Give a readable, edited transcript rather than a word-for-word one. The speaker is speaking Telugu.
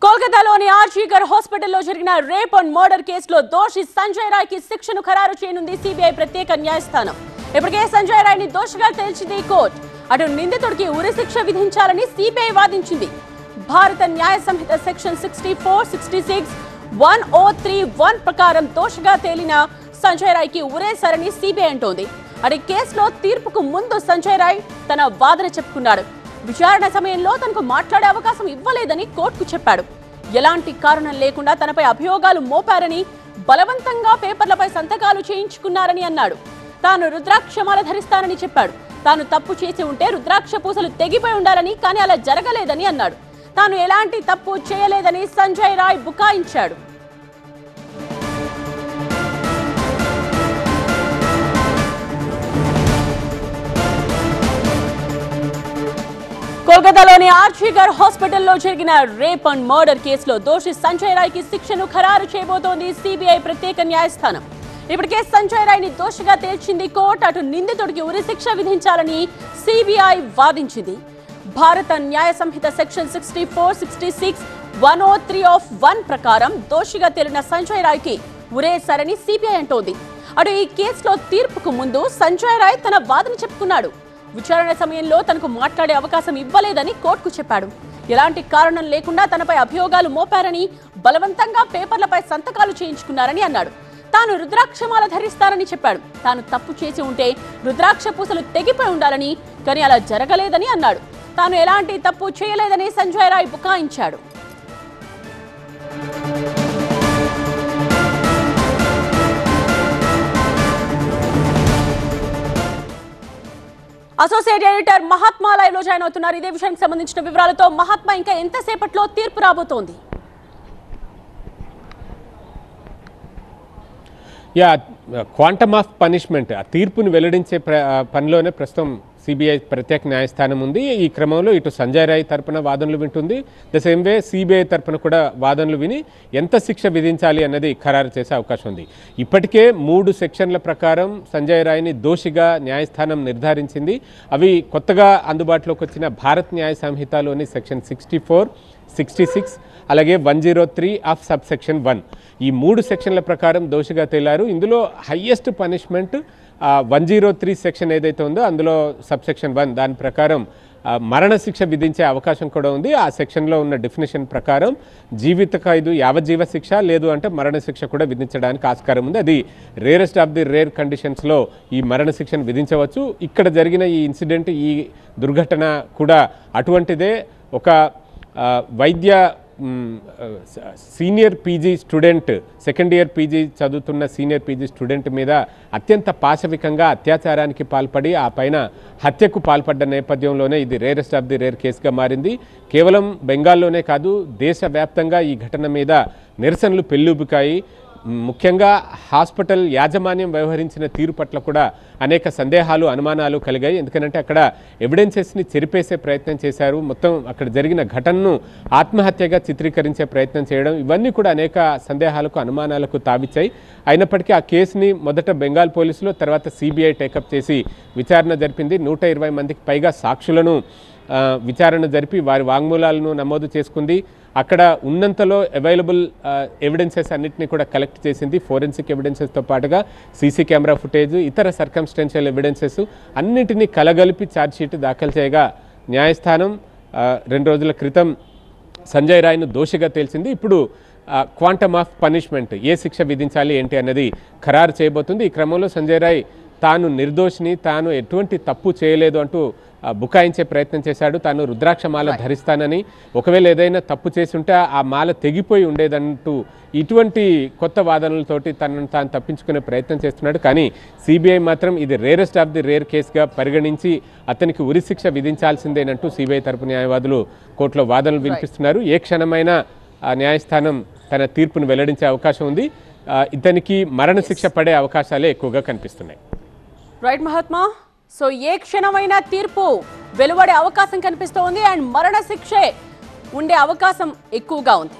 కోల్కతాలోని ఆర్జీకర్ హాస్పిటల్లో జరిగిన రేప్ అండ్ మర్డర్ కేసులో దోషి సంజయ్ రాయ్ కి శిక్షను ఖరారు చేయనుంది సిబిఐ ప్రత్యేక న్యాయస్థానం. ఇప్పటికే సంజయ్ రాయ్ ని దోషిగా తేల్చింది కోర్టు. అటు నిందితుడికి ఉరి శిక్ష విధించాలని సిబిఐ వాదించింది. భారత న్యాయ సంహిత సెక్షన్ 64, 66, 1031 ప్రకారం దోషిగా తేలిన సంజయ్ రాయ్ కి ఉరేశారని సిబిఐ అంటోంది. అటు కేసులో తీర్పుకు ముందు సంజయ్ రాయ్ తన వాదన చెప్పుకున్నాడు. విచారణ సమయంలో తనకు మాట్లాడే అవకాశం ఇవ్వలేదని కోర్టుకు చెప్పాడు. ఎలాంటి కారణం లేకుండా తనపై అభియోగాలు మోపారని, బలవంతంగా పేపర్లపై సంతకాలు చేయించుకున్నారని అన్నాడు. తాను రుద్రాక్షమాల ధరిస్తానని చెప్పాడు. తాను తప్పు చేసి ఉంటే రుద్రాక్ష పూసలు తెగిపోయి ఉండాలని, కానీ అలా జరగలేదని అన్నాడు. తాను ఎలాంటి తప్పు చేయలేదని సంజయ్ రాయ్ బుకాయించాడు. కోల్కతాలోని ఆర్జీకర్ హాస్పిటల్లో జరిగిన రేప్ అండ్ మర్డర్ కేసులో దోషి సంజయ్ రాయ్ కి శిక్షను ఖరారు చేయబోతోంది సిబిఐ ప్రత్యేక న్యాయస్థానం. ఇప్పటికే సంజయ్ రాయ్ ని దోషిగా తేల్చింది కోర్టు. అటు నిందితుడికి ఉరి శిక్ష విధించాలని సిబిఐ వాదించింది. భారత న్యాయ సంహిత సెక్షన్ 64, 66, 1031 ప్రకారం దోషిగా తేలిన సంజయ్ రాయ్ కి ఉరేశారని సిబిఐ అంటోంది. అటు ఈ కేసులో తీర్పుకు ముందు సంజయ్ రాయ్ తన వాదన చెప్పుకున్నాడు. విచారణ సమయంలో తనకు మాట్లాడే అవకాశం ఇవ్వలేదని కోర్టుకు చెప్పాడు. ఎలాంటి కారణం లేకుండా తనపై అభియోగాలు మోపారని, బలవంతంగా పేపర్లపై సంతకాలు చేయించుకున్నారని అన్నాడు. తాను రుద్రాక్షమాల ధరిస్తానని చెప్పాడు. తాను తప్పు చేసి ఉంటే రుద్రాక్ష పూసలు తెగిపోయి ఉండాలని, కానీ అలా జరగలేదని అన్నాడు. తాను ఎలాంటి తప్పు చేయలేదని సంజయ్ రాయ్ బుకాయించాడు. అసోసియేట్ ఎడిటర్ మహాత్మా లైవ్ లో జాయిన్ అవుతున్నారు. ఇదే విషయానికి సంబంధించిన వివరాలతో మహాత్మా, ఇంకా ఎంతసేపట్లో తీర్పు రాబోతోంది? క్వాంటమ్ ఆఫ్ పనిష్మెంట్ ఆ తీర్పును వెల్లడించే పనిలోనే ప్రస్తుతం సిబిఐ ప్రత్యేక న్యాయస్థానం ఉంది. ఈ క్రమంలో ఇటు సంజయ్ రాయ్ తరపున వాదనలు వింటుంది. ద సేమ్ వే సిబిఐ తరపున కూడా వాదనలు విని ఎంత శిక్ష విధించాలి అన్నది ఖరారు చేసే అవకాశం ఉంది. ఇప్పటికే 3 సెక్షన్ల ప్రకారం సంజయ్ రాయ్ని దోషిగా న్యాయస్థానం నిర్ధారించింది. అవి కొత్తగా అందుబాటులోకి వచ్చిన భారత్ న్యాయ సంహితలోని సెక్షన్ 64, 66 అలాగే 103 ఆఫ్ సబ్ సెక్షన్ 1 ఈ 3 సెక్షన్ల ప్రకారం దోషిగా తేలారు. ఇందులో హయ్యెస్ట్ పనిష్మెంట్ 103 సెక్షన్ ఏదైతే ఉందో అందులో సబ్ సెక్షన్ 1 దాని ప్రకారం మరణశిక్ష విధించే అవకాశం కూడా ఉంది. ఆ సెక్షన్లో ఉన్న డెఫినేషన్ ప్రకారం జీవిత ఖైదు, యావజ్జీవ శిక్ష, లేదు అంటే మరణశిక్ష కూడా విధించడానికి ఆస్కారం ఉంది. అది రేరెస్ట్ ఆఫ్ ది రేర్ కండిషన్స్లో ఈ మరణశిక్షను విధించవచ్చు. ఇక్కడ జరిగిన ఈ ఇన్సిడెంట్, ఈ దుర్ఘటన కూడా అటువంటిదే. ఒక వైద్య senior PG student, second year PG చదువుతున్న సీనియర్ పీజీ స్టూడెంట్ మీద అత్యంత పాశవికంగా అత్యాచారానికి పాల్పడి ఆ పైన హత్యకు పాల్పడ్డ నేపథ్యంలోనే ఇది రేరెస్ట్ ఆఫ్ ది రేర్ కేసుగా మారింది. కేవలం బెంగాల్లోనే కాదు, దేశవ్యాప్తంగా ఈ ఘటన మీద నిరసనలు పెల్లుబికాయి. ముఖ్యంగా హాస్పిటల్ యాజమాన్యం వ్యవహరించిన తీరు పట్ల కూడా అనేక సందేహాలు, అనుమానాలు కలిగాయి. ఎందుకంటే అక్కడ ఎవిడెన్సెస్ని చెరిపేసే ప్రయత్నం చేశారు. మొత్తం అక్కడ జరిగిన ఘటనను ఆత్మహత్యగా చిత్రీకరించే ప్రయత్నం చేయడం, ఇవన్నీ కూడా అనేక సందేహాలకు, అనుమానాలకు తావిచ్చాయి. అయినప్పటికీ ఆ కేసుని మొదట బెంగాల్ పోలీసులు, తర్వాత సిబిఐ టేకప్ చేసి విచారణ జరిపింది. 120 మందికి పైగా సాక్షులను విచారణ జరిపి వారి వాంగ్మూలాలను నమోదు చేసుకుంది. అక్కడ ఉన్నంతలో అవైలబుల్ ఎవిడెన్సెస్ అన్నింటినీ కూడా కలెక్ట్ చేసింది. ఫోరెన్సిక్ ఎవిడెన్సెస్తో పాటుగా సీసీ కెమెరా ఫుటేజ్, ఇతర సర్కమ్స్టెన్షియల్ ఎవిడెన్సెస్ అన్నింటినీ కలగలిపి ఛార్జ్షీట్ దాఖలు చేయగా న్యాయస్థానం 2 రోజుల క్రితం సంజయ్ రాయ్ను దోషిగా తేల్చింది. ఇప్పుడు క్వాంటమ్ ఆఫ్ పనిష్మెంట్, ఏ శిక్ష విధించాలి ఏంటి అన్నది ఖరారు చేయబోతుంది. ఈ క్రమంలో సంజయ్ రాయ్ తాను నిర్దోషిని, తాను ఎటువంటి తప్పు చేయలేదు అంటూ బుకాయించే ప్రయత్నం చేశాడు. తాను రుద్రాక్షమాల ధరిస్తానని, ఒకవేళ ఏదైనా తప్పు చేసి ఉంటే ఆ మాల తెగిపోయి ఉండేదంటూ ఇటువంటి కొత్త వాదనలతోటి తనను తాను తప్పించుకునే ప్రయత్నం చేస్తున్నాడు. కానీ సిబిఐ మాత్రం ఇది రేరెస్ట్ ఆఫ్ ది రేర్ కేసుగా పరిగణించి అతనికి ఉరిశిక్ష విధించాల్సిందేనంటూ సిబిఐ తరపు న్యాయవాదులు కోర్టులో వాదనలు వినిపిస్తున్నారు. ఏ క్షణమైనా న్యాయస్థానం తన తీర్పును వెల్లడించే అవకాశం ఉంది. ఇతనికి మరణశిక్ష పడే అవకాశాలే ఎక్కువగా కనిపిస్తున్నాయి. రైట్ మహాత్మా, సో ఏ క్షణమైన తీర్పు వెలువడే అవకాశం కనిపిస్తోంది అండ్ మరణ శిక్షే ఉండే అవకాశం ఎక్కువగా ఉంది.